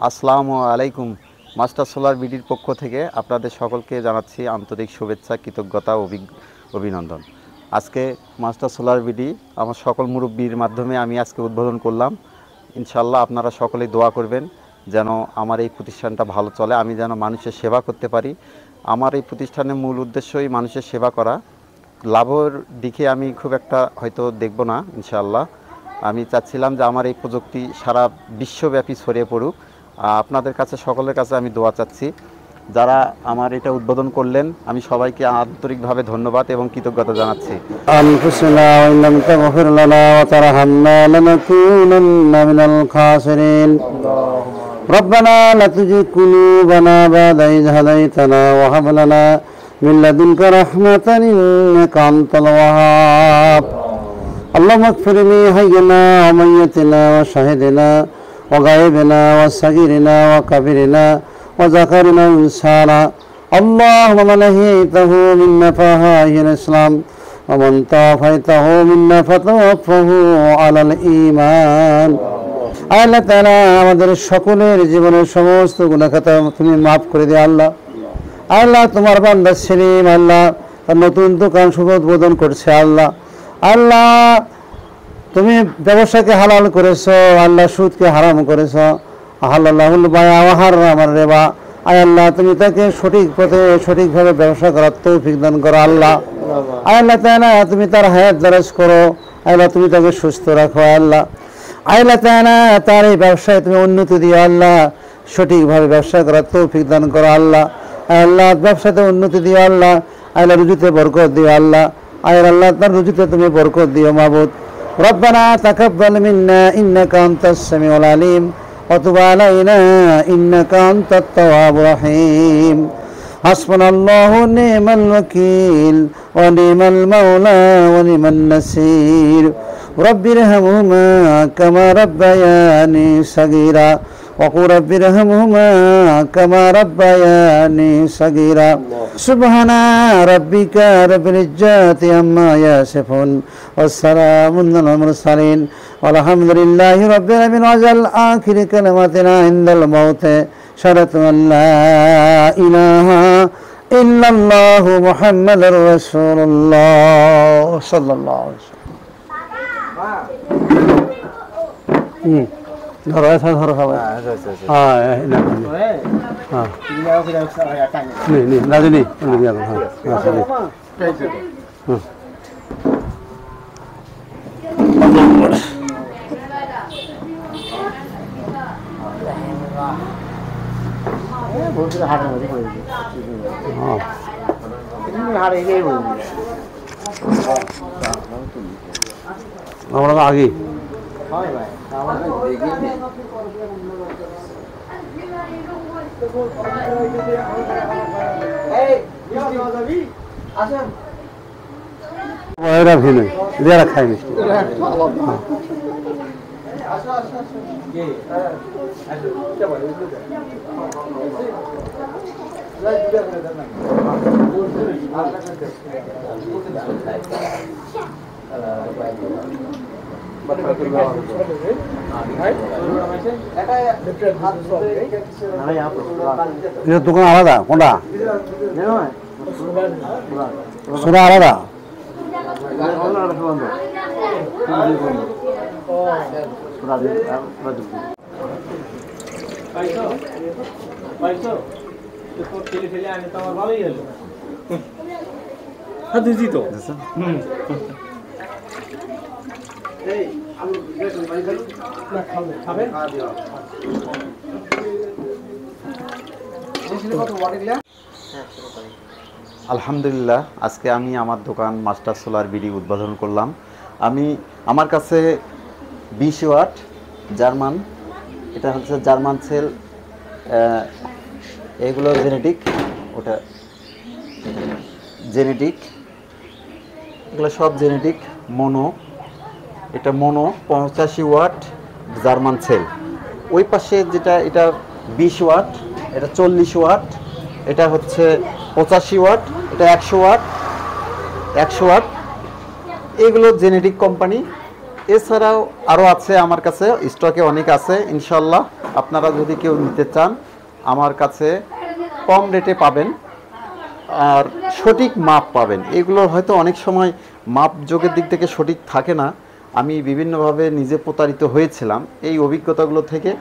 আসসালামু আলাইকুম। Master solar বিডির পক্ষ থেকে আপনাদের সকলকে জানাচ্ছি আন্তরিক শুভেচ্ছা, কৃতজ্ঞতা, অভিনন্দন। আজকে মাস্টার সোলার বিডি আমার সকল মুরব্বীর মাধ্যমে আমি আজকে উদ্বোধন করলাম। ইনশাল্লাহ আপনারা সকলেই দোয়া করবেন যেন আমার এই প্রতিষ্ঠানটা ভালো চলে, আমি যেন মানুষের সেবা করতে পারি। আমার এই প্রতিষ্ঠানের মূল উদ্দেশ্যই মানুষের সেবা করা। লাভের দিকে আমি খুব একটা হয়তো দেখব না, ইনশাআল্লাহ। আমি চাচ্ছিলাম যে আমার এই প্রযুক্তি সারা বিশ্বব্যাপী ছড়িয়ে পড়ুক। আপনাদের কাছে সকলের কাছে আমি দোয়া চাচ্ছি। যারা আমার এটা উদ্বোধন করলেন আমি সবাইকে আন্তরিকভাবে ধন্যবাদ এবং কৃতজ্ঞতা জানাচ্ছি। ربنا لا تزغ قلوبنا بعد إذ هديتنا وهب لنا من لدنك رحمة إنك أنت الوهاب اللهم اغفر لي حينا وميتنا وشهدنا وغائبنا وصغيرنا وكبيرنا وذكرنا وانثانا اللهم من أحييته منا فأحيه الإسلام ومن توفيته منا فتوفه على الإيمان। আল্লাহ তাআলা আমাদের সকলের জীবনের সমস্ত গুনাহ খাতা তুমি মাফ করে দিও আল্লাহ। আল্লাহ তোমার বান্দা সেলিম আল্লাহ তার নতুন দোকান শুভ উদ্বোধন করছে আল্লাহ। আল্লাহ তুমি ব্যবসাকে হালাল করেছো আল্লাহ, সুদকে হারাম করেছো। হালাল বায়া ওয়া হারামার রিবা। আয় আল্লাহ তুমি তাকে সঠিক পথে সঠিকভাবে ব্যবসা করার তৌফিক দান করো আল্লাহ। আল্লাহ তাআলা তুমি তার হায়াত দারাজ করো আল্লাহ, তুমি তাকে সুস্থ রাখো আল্লাহ। আল্লাহ তাআলা তার এই ব্যবসায় তুমি উন্নতি দিও আল্লাহ, সঠিকভাবে ব্যবসা করার তৌফিক দান করো আল্লাহ। আল্লাহ ব্যবসাতে উন্নতি দিও আল্লাহ, আল্লাহ রুজিতে বরকত দিও আল্লাহ। আল্লাহ তার রুজিতে তুমি বরকত দিও মাবুদ। ربنا تقبل منا إنك أنت السميع العليم وتب علينا إنك أنت التواب الرحيم حسبنا الله ونعم الوكيل ونعم المولى ونعم النصير رب ارحمهما كما ربياني صغيرا وقل رب ارحمهما كما ربياني صغيرا سبحان ربك رب العزة عما يصفون والسلام على المرسلين والحمد لله رب العالمين وجل آخر كلماتنا عند الموت شهادة أن لا إله إلا الله محمد رسول الله صلى الله عليه وسلم। ধরো এসা ধরো সবাই। হ্যাঁ না হ্যাঁ নি নি রাজি নি নি যাবো। হ্যাঁ হুম আমরা আগে খাই মিষ্টি দোকান আলাদা কোনটা সোনা আলাদা আলহামদুলিল্লাহ, আজকে আমি আমার দোকান মাস্টার সোলার বিডি উদ্বোধন করলাম। আমার কাছে 20 ওয়াট জার্মান, এটা হচ্ছে জার্মান সেল, এগুলো জেনেটিক, ওটা জেনেটিক, এগুলো সব জেনেটিক মোনো। এটা মোনো 85 ওয়াট জার্মান সেল। ওই পাশে যেটা এটা 20 ওয়াট, এটা 40 ওয়াট, এটা হচ্ছে 85 ওয়াট, এটা 100 ওয়াট, 100 ওয়াট। এগুলো জেনেটিক কোম্পানি। এছাড়াও আরও আছে আমার কাছে, স্টকে অনেক আছে ইনশাল্লাহ। আপনারা যদি কেউ নিতে চান আমার কাছে কম রেটে পাবেন আর সঠিক মাপ পাবেন। এগুলো হয়তো অনেক সময় মাপ যোগের দিক থেকে সঠিক থাকে না। আমি বিভিন্নভাবে নিজে প্রতারিত হয়েছিলাম। এই অভিজ্ঞতাগুলো থেকে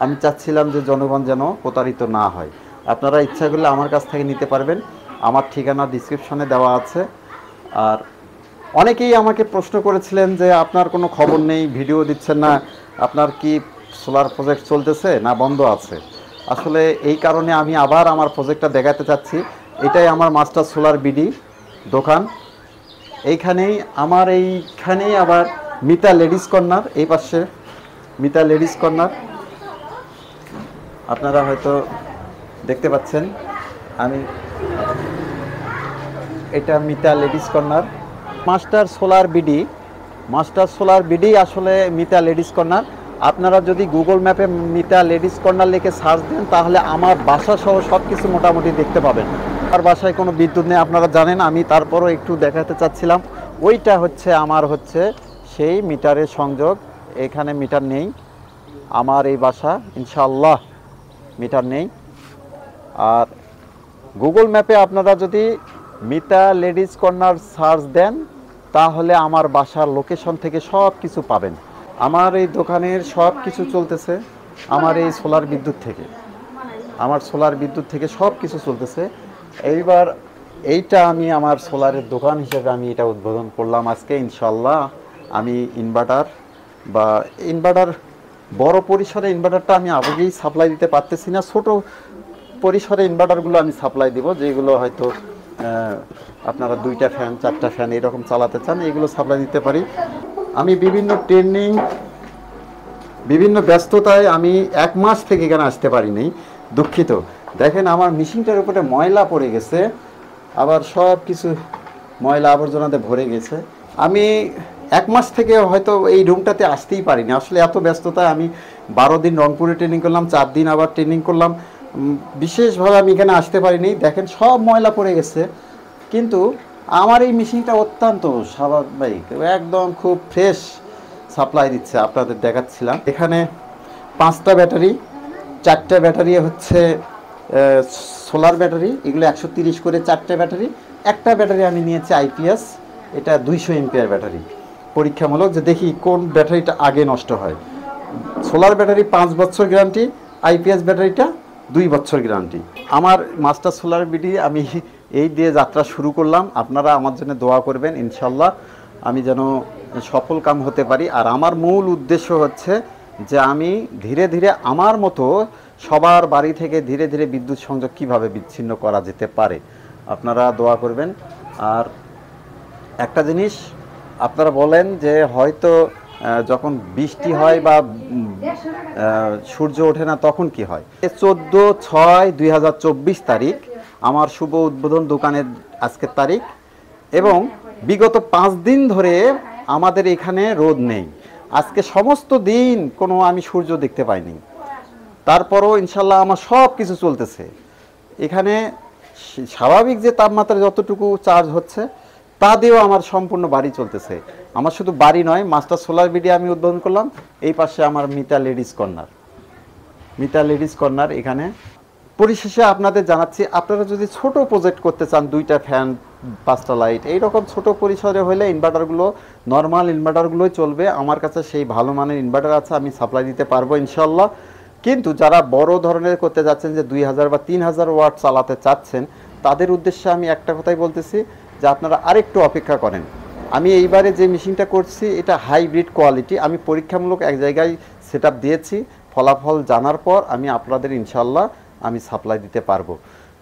আমি চাচ্ছিলাম যে জনগণ যেন প্রতারিত না হয়। আপনারা ইচ্ছা করলে আমার কাছ থেকে নিতে পারবেন। আমার ঠিকানা ডিসক্রিপশনে দেওয়া আছে। আর অনেকেই আমাকে প্রশ্ন করেছিলেন যে আপনার কোনো খবর নেই, ভিডিও দিচ্ছেন না, আপনার কি সোলার প্রজেক্ট চলতেছে না বন্ধ আছে? আসলে এই কারণে আমি আবার আমার প্রজেক্টটা দেখাতে চাচ্ছি। এটাই আমার মাস্টার সোলার বিডি দোকান। এইখানেই আবার মিতা লেডিস কর্নার, এই পাশে মিতা লেডিস কর্নার আপনারা হয়তো দেখতে পাচ্ছেন। এটা Mita ladies corner. Master solar BD আসলে মিতা লেডিস কর্নার। আপনারা যদি গুগল ম্যাপে মিতা লেডিস কর্নার লিখে সার্চ দেন তাহলে আমার বাসা সহ সব কিছু মোটামুটি দেখতে পাবেন। আর বাসায় কোনো বিদ্যুৎ নেই আপনারা জানেন, আমি তারপরও একটু দেখাতে চাচ্ছিলাম। ওইটা হচ্ছে আমার সেই মিটারের সংযোগ। এখানে মিটার নেই, আমার এই বাসা ইনশাআল্লাহ মিটার নেই। আর গুগল ম্যাপে আপনারা যদি মিতা লেডিস কর্নার সার্চ দেন তাহলে আমার বাসার লোকেশন থেকে সব কিছু পাবেন। আমার এই দোকানের সব কিছু চলতেছে আমার এই সোলার বিদ্যুৎ থেকে, সব কিছু চলতেছে। এইবার এইটা আমি আমার সোলারের দোকান হিসেবে আমি এটা উদ্বোধন করলাম আজকে। ইনশাআল্লাহ আমি ইনভার্টার বড় পরিসরে ইনভার্টারটা আমি আগেই সাপ্লাই দিতে পারতেছি না। ছোট পরিসরে ইনভার্টারগুলো আমি সাপ্লাই দিব, যেগুলো হয়তো আপনারা 2টা ফ্যান 4টা ফ্যান এরকম চালাতে চান, এগুলো সাপ্লাই দিতে পারি। আমি বিভিন্ন ট্রেনিং, বিভিন্ন ব্যস্ততায় আমি 1 মাস থেকে এখানে আসতে পারিনি, দুঃখিত। দেখেন আমার মেশিনটার উপরে ময়লা পড়ে গেছে, আবার সব কিছু ময়লা আবর্জনাতে ভরে গেছে। আমি 1 মাস থেকে হয়তো এই রুমটাতে আসতেই পারিনি। আসলে এত ব্যস্ততায় আমি 12 দিন রংপুরে ট্রেনিং করলাম, 4 দিন আবার ট্রেনিং করলাম, বিশেষভাবে আমি এখানে আসতে পারিনি। দেখেন সব ময়লা পড়ে গেছে, কিন্তু আমার এই মেশিনটা অত্যন্ত স্বাভাবিক, একদম খুব ফ্রেশ সাপ্লাই দিচ্ছে। আপনাদের দেখাচ্ছিলাম এখানে 5টা ব্যাটারি, 4টা ব্যাটারি হচ্ছে সোলার ব্যাটারি, এগুলো 130 করে 4টে ব্যাটারি। একটা ব্যাটারি আমি নিয়েছি আইপিএস, এটা 200 এমপিআর ব্যাটারি, পরীক্ষামূলক, যে দেখি কোন ব্যাটারিটা আগে নষ্ট হয়। সোলার ব্যাটারি 5 বছর গ্যারান্টি, আইপিএস ব্যাটারিটা 2 বছর গ্যারান্টি। আমার মাস্টার সোলার বিডি আমি এই দিয়ে যাত্রা শুরু করলাম। আপনারা আমার জন্য দোয়া করবেন, ইনশাল্লাহ আমি যেন সফল কাম হতে পারি। আর আমার মূল উদ্দেশ্য হচ্ছে যে আমি ধীরে ধীরে আমার মতো সবার বাড়ি থেকে ধীরে ধীরে বিদ্যুৎ সংযোগ কিভাবে বিচ্ছিন্ন করা যেতে পারে, আপনারা দোয়া করবেন। আর একটা জিনিস আপনারা বলেন যে হয়তো যখন বৃষ্টি হয় বা সূর্য ওঠে না তখন কি হয়। 14/6/2024 তারিখ আমার শুভ উদ্বোধন দোকানের আজকের তারিখ, এবং বিগত 5 দিন ধরে আমাদের এখানে রোদ নেই। আজকে সমস্ত দিন কোনো আমি সূর্য দেখতে পাইনি, তারপরও ইনশাল্লাহ আমার সব কিছু চলতেছে। এখানে স্বাভাবিক যে তাপমাত্রা যতটুকু চার্জ হচ্ছে তা দিয়েও আমার সম্পূর্ণ বাড়ি চলতেছে। আমার শুধু বাড়ি নয়, মাস্টার সোলার বিডি আমি উদ্বোধন করলাম। এই পাশে আমার মিতা লেডিস কর্নার। এখানে পরিশেষে আপনাদের জানাচ্ছি, আপনারা যদি ছোট প্রজেক্ট করতে চান, 2টা ফ্যান 5টা লাইট এইরকম ছোট পরিসরে হলে ইনভার্টারগুলো, নর্মাল ইনভার্টারগুলোই চলবে। আমার কাছে সেই ভালো মানের ইনভার্টার আছে, আমি সাপ্লাই দিতে পারবো ইনশাল্লাহ। কিন্তু যারা বড় ধরনের করতে যাচ্ছেন, যে 2000 বা 3000 ওয়াট চালাতে চাচ্ছেন, তাদের উদ্দেশ্যে আমি একটা কথাই বলতেছি যে আপনারা আরেকটু অপেক্ষা করেন। আমি এইবারে যে মেশিনটা করছি এটা হাইব্রিড কোয়ালিটি, আমি পরীক্ষামূলক এক জায়গায় সেটআপ দিয়েছি। ফলাফল জানার পর আমি আপনাদের ইনশাল্লাহ আমি সাপ্লাই দিতে পারবো।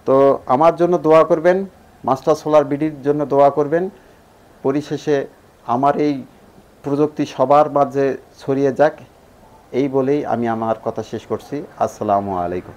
তো আমার জন্য দোয়া করবেন, মাস্টার সোলার বিডির জন্য দোয়া করবেন। পরিশেষে আমার এই প্রযুক্তি সবার মাঝে ছড়িয়ে যাক, এই বলেই আমি আমার কথা শেষ করছি। আসসালামু আলাইকুম।